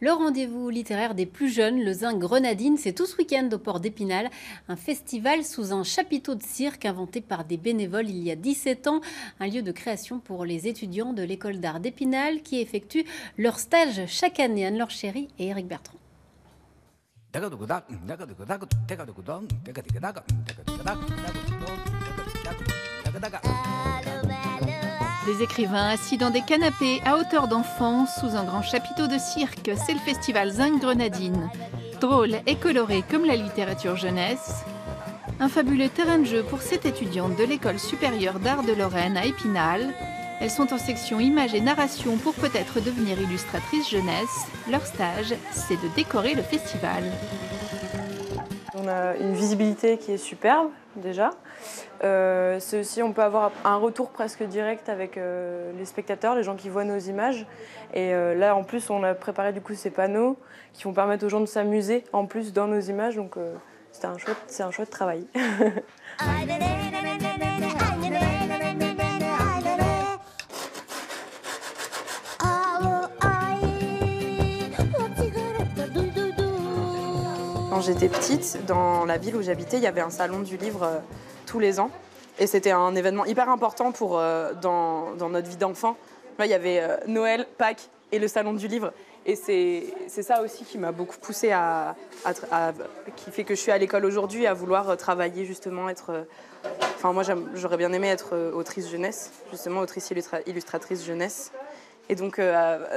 Le rendez-vous littéraire des plus jeunes, le Zinc Grenadine, c'est tout ce week-end au port d'Épinal. Un festival sous un chapiteau de cirque inventé par des bénévoles il y a 17 ans. Un lieu de création pour les étudiants de l'école d'art d'Épinal qui effectuent leur stage chaque année. Anne-Laure Chéry et Éric Bertrand. Des écrivains assis dans des canapés à hauteur d'enfants sous un grand chapiteau de cirque, c'est le festival Zinc Grenadine. Drôle et coloré comme la littérature jeunesse. Un fabuleux terrain de jeu pour 7 étudiantes de l'école supérieure d'art de Lorraine à Épinal. Elles sont en section images et narration pour peut-être devenir illustratrices jeunesse. Leur stage, c'est de décorer le festival. On a une visibilité qui est superbe déjà. C'est aussi, on peut avoir un retour presque direct avec les spectateurs, les gens qui voient nos images. Et là, en plus, on a préparé du coup ces panneaux qui vont permettre aux gens de s'amuser en plus dans nos images. Donc, c'est un chouette travail. Quand j'étais petite, dans la ville où j'habitais, il y avait un salon du livre tous les ans. Et c'était un événement hyper important dans notre vie d'enfant. Là, il y avait Noël, Pâques et le salon du livre. Et c'est ça aussi qui m'a beaucoup poussée qui fait que je suis à l'école aujourd'hui, à vouloir travailler justement, moi, j'aurais bien aimé être autrice jeunesse, justement autrice illustratrice jeunesse. Et donc,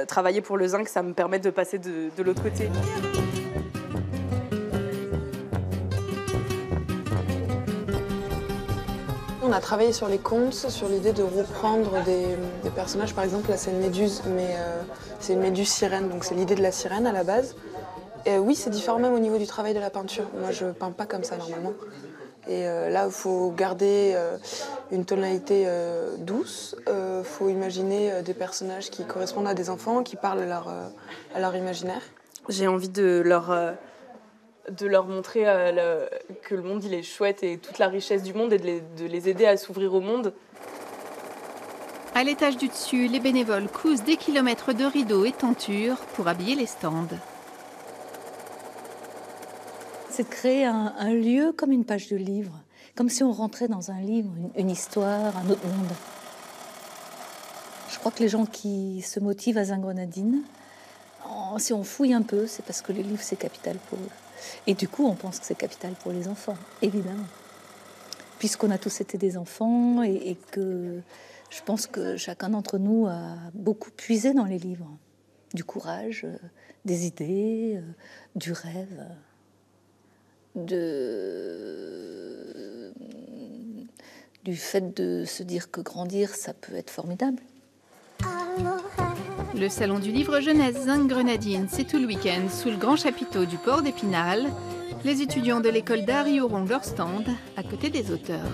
travailler pour le Zinc, ça me permet de passer de l'autre côté. On a travaillé sur les contes, sur l'idée de reprendre des personnages. Par exemple, là, c'est une méduse, mais c'est une méduse sirène, donc c'est l'idée de la sirène à la base. Et oui, c'est différent même au niveau du travail de la peinture. Moi, je peins pas comme ça normalement. Et là, il faut garder une tonalité douce. Il faut imaginer des personnages qui correspondent à des enfants, qui parlent à leur imaginaire. J'ai envie de leur montrer que le monde il est chouette et toute la richesse du monde et de les aider à s'ouvrir au monde. À l'étage du dessus, les bénévoles cousent des kilomètres de rideaux et tentures pour habiller les stands. C'est de créer un lieu comme une page de livre, comme si on rentrait dans un livre, une histoire, un autre monde. Je crois que les gens qui se motivent à Zinc Grenadine, si on fouille un peu, c'est parce que les livres c'est capital pour eux. Et du coup, on pense que c'est capital pour les enfants, évidemment. Puisqu'on a tous été des enfants et que je pense que chacun d'entre nous a beaucoup puisé dans les livres. Du courage, des idées, du rêve, du fait de se dire que grandir, ça peut être formidable. Le salon du livre jeunesse Zinc Grenadine, c'est tout le week-end sous le grand chapiteau du port d'Épinal. Les étudiants de l'école d'art y auront leur stand à côté des auteurs.